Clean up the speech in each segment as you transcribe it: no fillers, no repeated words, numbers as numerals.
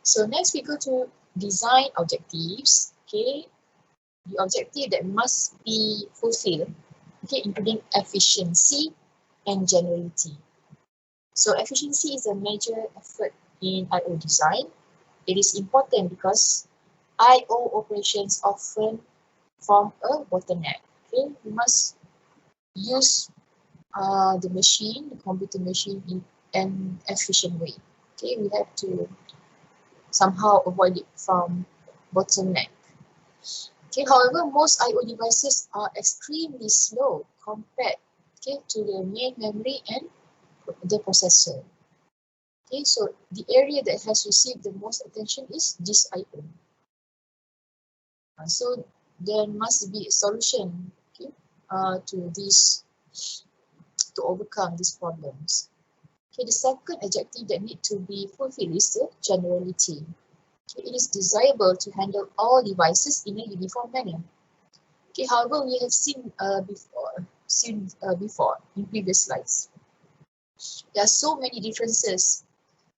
So next we go to design objectives. Okay, the objective that must be fulfilled, okay, including efficiency and generality. So efficiency is a major effort in I/O design. It is important because I/O operations often form a bottleneck. Okay, we must use the machine, the computer machine, in an efficient way. Okay, we have to somehow avoid it from bottleneck. Okay, however, most I/O devices are extremely slow compared, okay, to the main memory and the processor. Okay, so the area that has received the most attention is this I/O. So there must be a solution, okay, to this, to overcome these problems. Okay, the second objective that need to be fulfilled is the generality. Okay, it is desirable to handle all devices in a uniform manner. Okay, however, we have seen before in previous slides. There are so many differences,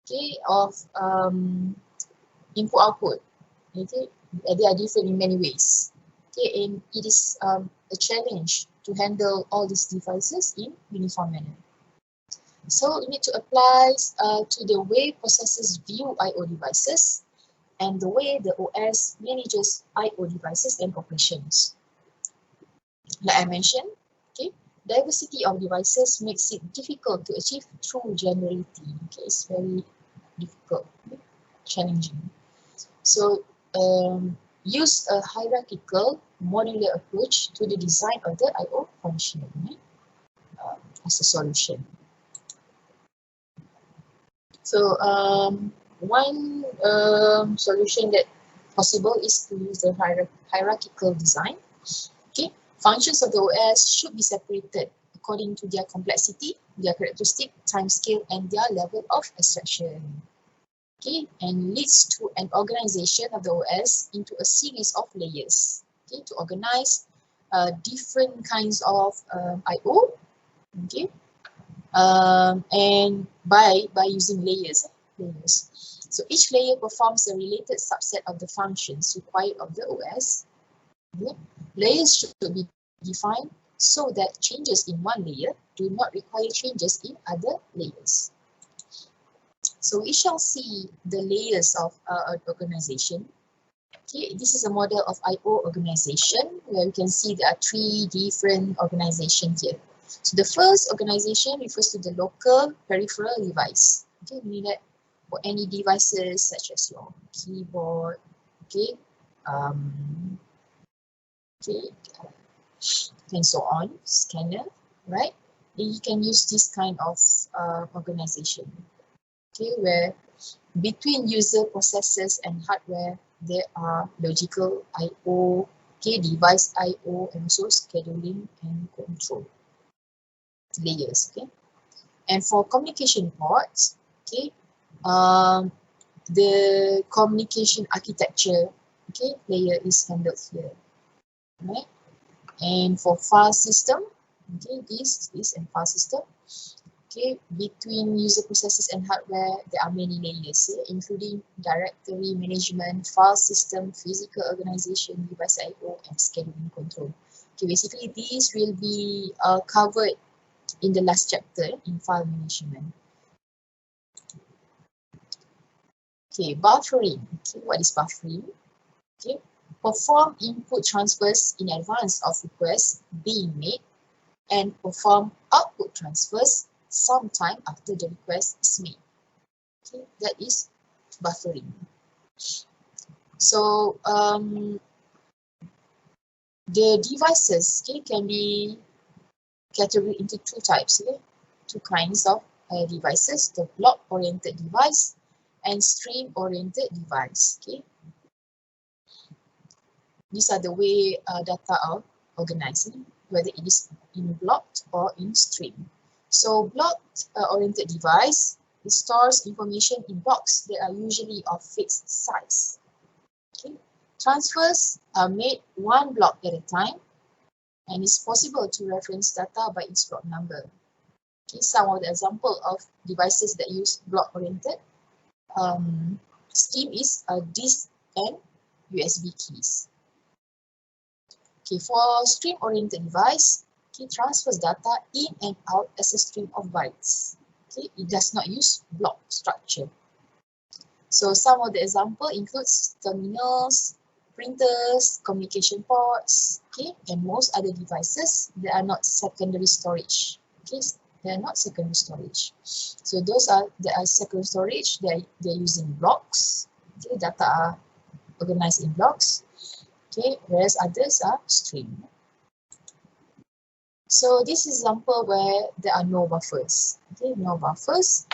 okay, of input output. Okay, they are different in many ways. Okay, and it is a challenge to handle all these devices in uniform manner. So you need to apply to the way processors view I/O devices and the way the OS manages I/O devices and operations. Like I mentioned, okay, diversity of devices makes it difficult to achieve true generality. Okay, it's very difficult, challenging. So use a hierarchical modular approach to the design of the I/O function as a solution. So one solution that possible is to use the hierarchical design. Okay, functions of the OS should be separated according to their complexity, their characteristic, time scale, and their level of abstraction. Okay, and leads to an organization of the OS into a series of layers. Okay, to organize different kinds of I/O. Okay, and by using layers. So each layer performs a related subset of the functions required of the OS. Okay. Layers should be defined so that changes in one layer do not require changes in other layers. So we shall see the layers of an organization. Okay, this is a model of I/O organization where we can see there are three different organizations here. So the first organization refers to the local peripheral device. Okay, meaning that for any devices such as your keyboard, okay, okay, and so on, scanner, right? And you can use this kind of organization. Okay, where between user processors and hardware, there are logical I/O, okay, device I/O, and also scheduling and control layers. Okay, and for communication ports, okay, the communication architecture, okay, layer is handled here, right? And for file system, okay, this is a file system. Okay, between user processors and hardware, there are many layers here, including directory management, file system, physical organization, device I/O, and scheduling control. Okay, basically these will be covered in the last chapter in file management. Okay, buffering. Okay, what is buffering? Okay, perform input transfers in advance of requests being made and perform output transfers sometime after the request is made. Okay, that is buffering. So the devices, okay, can be categorized into two types, okay? Two kinds of devices: the block-oriented device and stream-oriented device. Okay, these are the way data are organized, whether it is in blocked or in stream. So block-oriented device, it stores information in blocks that are usually of fixed size. Okay. Transfers are made one block at a time, and it's possible to reference data by its block number. Okay. Some of the example of devices that use block-oriented Stream is a disk and USB keys. Okay, for stream-oriented device, it transfers data in and out as a stream of bytes. Okay, it does not use block structure. So some of the example includes terminals, printers, communication ports, okay, and most other devices that are not secondary storage. Okay, they are not secondary storage. So those that are secondary storage, they're using blocks. Okay, data are organized in blocks. Okay, whereas others are stream. So this is example where there are no buffers. Okay, no buffers.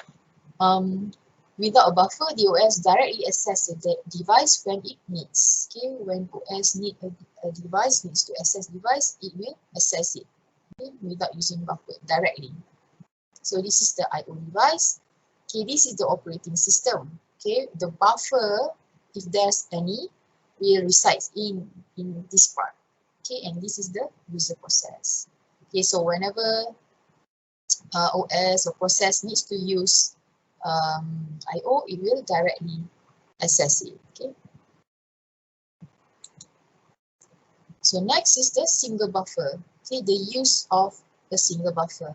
Without a buffer, the OS directly accesses the device when it needs. Okay, when OS need a device needs to access device, it will access it. Okay, without using buffer directly. So this is the I/O device. Okay, this is the operating system. Okay, the buffer, if there's any, will reside in this part. Okay, and this is the user process. Okay, so whenever OS or process needs to use I/O, it will directly access it. Okay. So next is the single buffer. Okay, the use of a single buffer.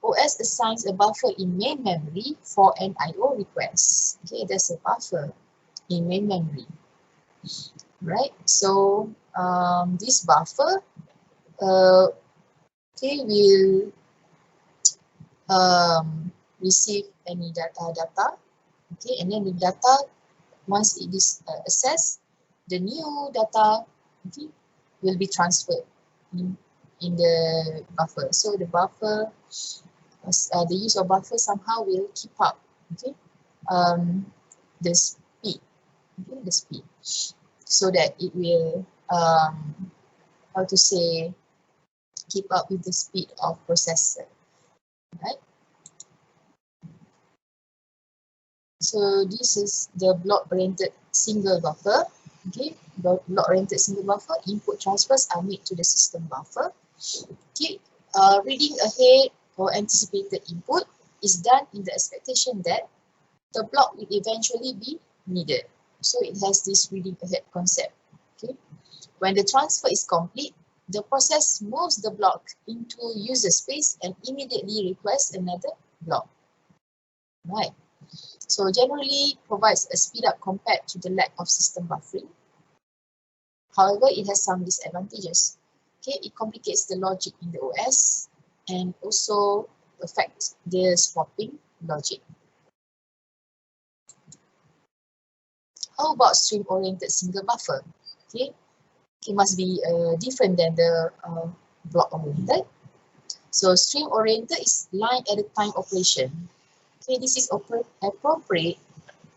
OS assigns a buffer in main memory for an I/O request. Okay, there's a buffer in main memory. Right. So this buffer okay, will receive any data, okay, and then the data, once it is accessed, the new data, okay, will be transferred in the buffer. So the buffer, the use of buffer somehow will keep up, okay, the speed, okay, the speed, so that it will how to say, keep up with the speed of processor, right? So this is the block-oriented single buffer. Okay, block-oriented single buffer. Input transfers are made to the system buffer. Okay, reading ahead or anticipated input is done in the expectation that the block will eventually be needed. So it has this reading ahead concept. Okay, when the transfer is complete, the process moves the block into user space and immediately requests another block. Right. So generally provides a speed up compared to the lack of system buffering. However, it has some disadvantages. Okay, it complicates the logic in the OS and also affects the swapping logic. How about stream-oriented single buffer? Okay, it must be different than the block-oriented. So stream-oriented is line-at-a-time operation. Okay, this is appropriate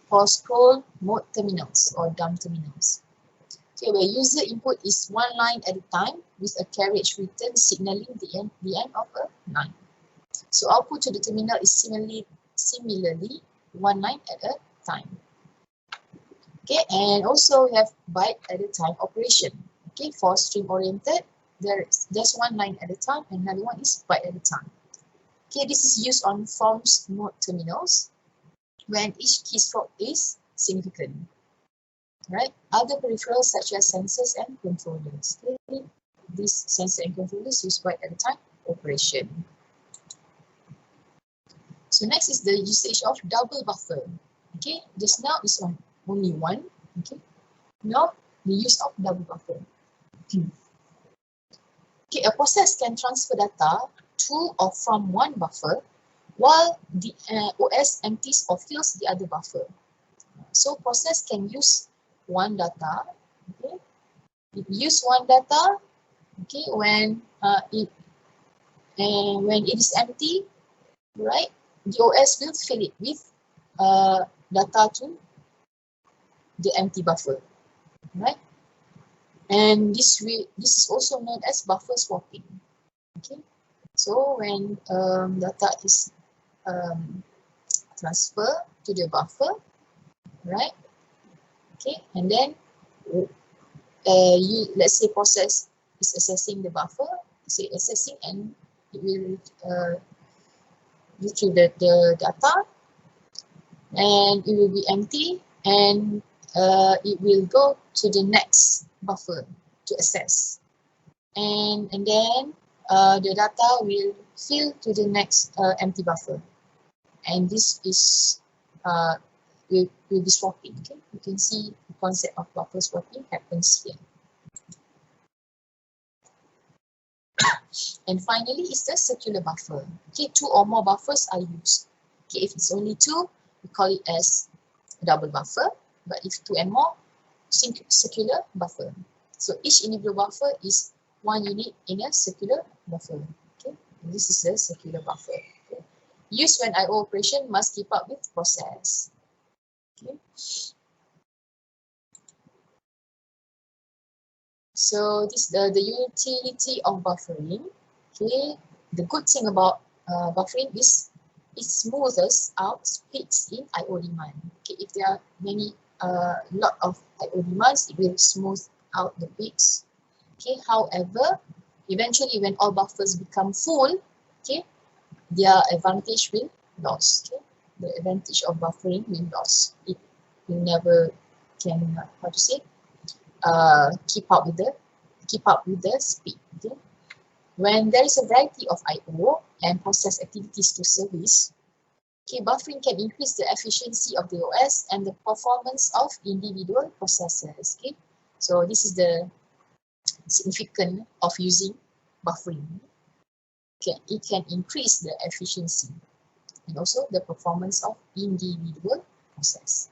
for scroll mode terminals or dumb terminals. Okay, where user input is one line at a time with a carriage return signaling the end of a line. So output to the terminal is similarly one line at a time. Okay, and also we have byte at a time operation. Okay, for stream oriented, there's one line at a time, and another one is byte at a time. Okay, this is used on forms mode terminals when each keystroke is significant. Right? Other peripherals such as sensors and controllers. Okay? These sensors and controllers use byte at a time operation. So next is the usage of double buffer. Okay, just now is on only one. Okay, now the use of double buffer. Okay, a process can transfer data to or from one buffer while the OS empties or fills the other buffer. So process can use one data. Okay, it use one data. Okay, when it is empty, right? The OS will fill it with data to the empty buffer, right? And this is also known as buffer swapping. Okay, so when data is transferred to the buffer, right? Okay, and then let's say process is accessing the buffer, say accessing, and it will retrieve the data, and it will be empty. and it will go to the next buffer to access, and then the data will fill to the next empty buffer, and this is will be swapping. Okay, you can see the concept of buffer swapping happens here. And finally is the circular buffer. Okay, 2 or more buffers are used. Okay, if it's only 2, we call it as a double buffer, but if 2 and more, circular buffer. So each individual buffer is 1 unit in a circular buffer. Okay, and this is the circular buffer. Okay. Used when I/O operation must keep up with process. Okay. So this the utility of buffering. Okay, the good thing about buffering is it smooths out peaks in I/O demand. Okay, if there are many lot of I/O demands, it will smooth out the peaks. Okay, however, eventually when all buffers become full, okay, their advantage will lose. Okay, the advantage of buffering will lose. It will never can how to say keep up with the speed. Okay, when there is a variety of I/O and process activities to service, okay, buffering can increase the efficiency of the OS and the performance of individual processes. Okay, so this is the significance of using buffering. Okay, it can increase the efficiency and also the performance of individual process.